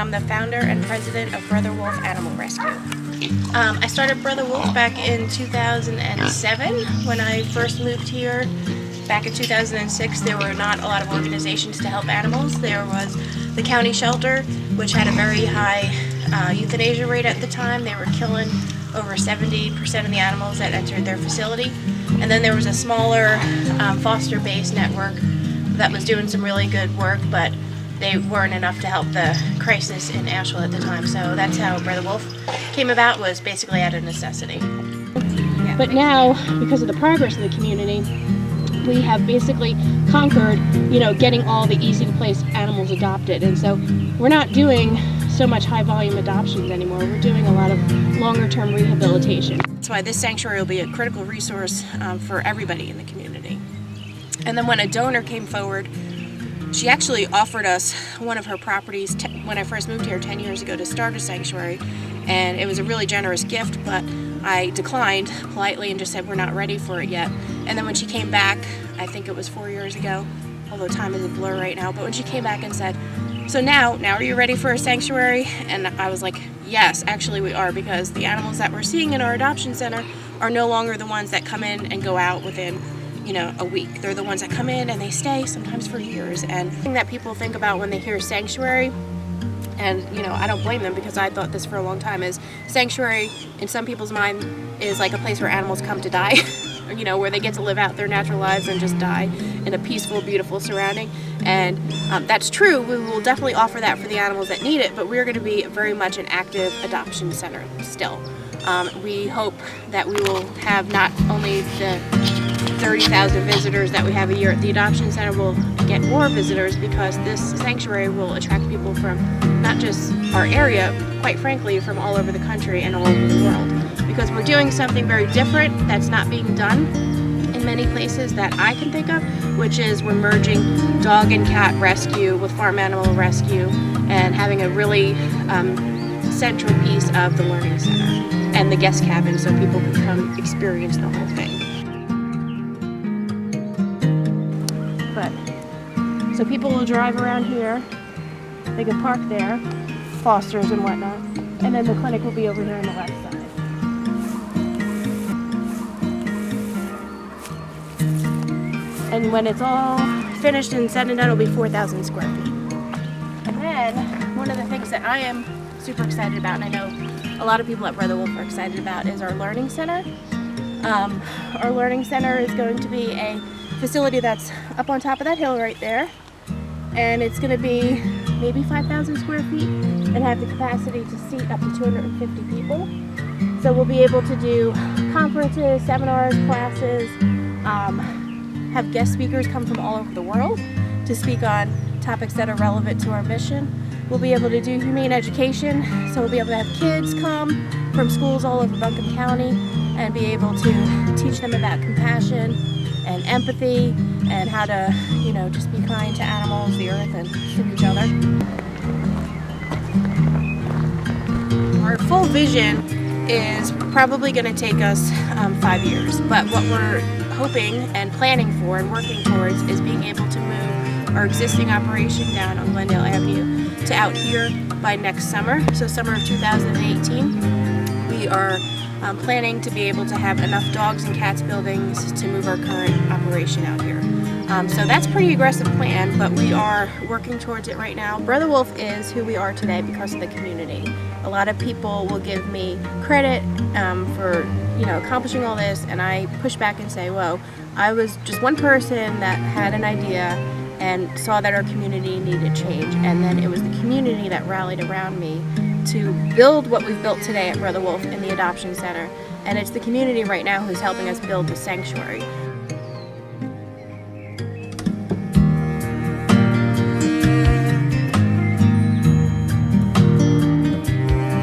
I'm the founder and president of Brother Wolf Animal Rescue. I started Brother Wolf back in 2007 when I first moved here. Back in 2006, there were not a lot of organizations to help animals. There was the county shelter, which had a very high euthanasia rate at the time. They were killing over 70% of the animals that entered their facility. And then there was a smaller foster-based network that was doing some really good work, but they weren't enough to help the crisis in Asheville at the time. So that's how Brother Wolf came about, was basically out of necessity. But now, because of the progress of the community, we have basically conquered, getting all the easy-to-place animals adopted. And so we're not doing so much high-volume adoptions anymore. We're doing a lot of longer-term rehabilitation. That's why this sanctuary will be a critical resource for everybody in the community. And then when a donor came forward, she actually offered us one of her properties when I first moved here 10 years ago to start a sanctuary, and it was a really generous gift, but I declined politely and just said we're not ready for it yet. And then when she came back, I think it was 4 years ago, although time is a blur right now, but when she came back and said, so now are you ready for a sanctuary? And I was like, yes, actually we are, because the animals that we're seeing in our adoption center are no longer the ones that come in and go out within a week. They're the ones that come in and they stay sometimes for years. And the thing that people think about when they hear sanctuary, and I don't blame them because I thought this for a long time, is sanctuary in some people's mind is like a place where animals come to die, where they get to live out their natural lives and just die in a peaceful, beautiful surrounding. And that's true. We will definitely offer that for the animals that need it, but we're going to be very much an active adoption center still. We hope that we will have not only the 30,000 visitors that we have a year at the adoption center, will get more visitors because this sanctuary will attract people from not just our area, quite frankly, from all over the country and all over the world. Because we're doing something very different that's not being done in many places that I can think of, which is we're merging dog and cat rescue with farm animal rescue and having a really central piece of the learning center and the guest cabin so people can come experience the whole thing. So people will drive around here, they can park there, fosters and whatnot, and then the clinic will be over here on the left side. And when it's all finished and said and done, it'll be 4,000 square feet. And then, one of the things that I am super excited about, and I know a lot of people at Brother Wolf are excited about, is our learning center. Our learning center is going to be a facility that's up on top of that hill right there, and it's going to be maybe 5,000 square feet and have the capacity to seat up to 250 people. So we'll be able to do conferences, seminars, classes, have guest speakers come from all over the world to speak on topics that are relevant to our mission. We'll be able to do humane education, so we'll be able to have kids come from schools all over Buncombe County and be able to teach them about compassion and empathy and how to, just be kind to animals, the earth, and to each other. Our full vision is probably going to take us 5 years, but what we're hoping and planning for and working towards is being able to move our existing operation down on Glendale Avenue to out here by next summer, so summer of 2018. We are planning to be able to have enough dogs and cats buildings to move our current operation out here. So that's a pretty aggressive plan, but we are working towards it right now. Brother Wolf is who we are today because of the community. A lot of people will give me credit for accomplishing all this, and I push back and say, whoa, I was just one person that had an idea and saw that our community needed change, and then it was the community that rallied around me to build what we've built today at Brother Wolf in the Adoption Center, and it's the community right now who's helping us build the sanctuary.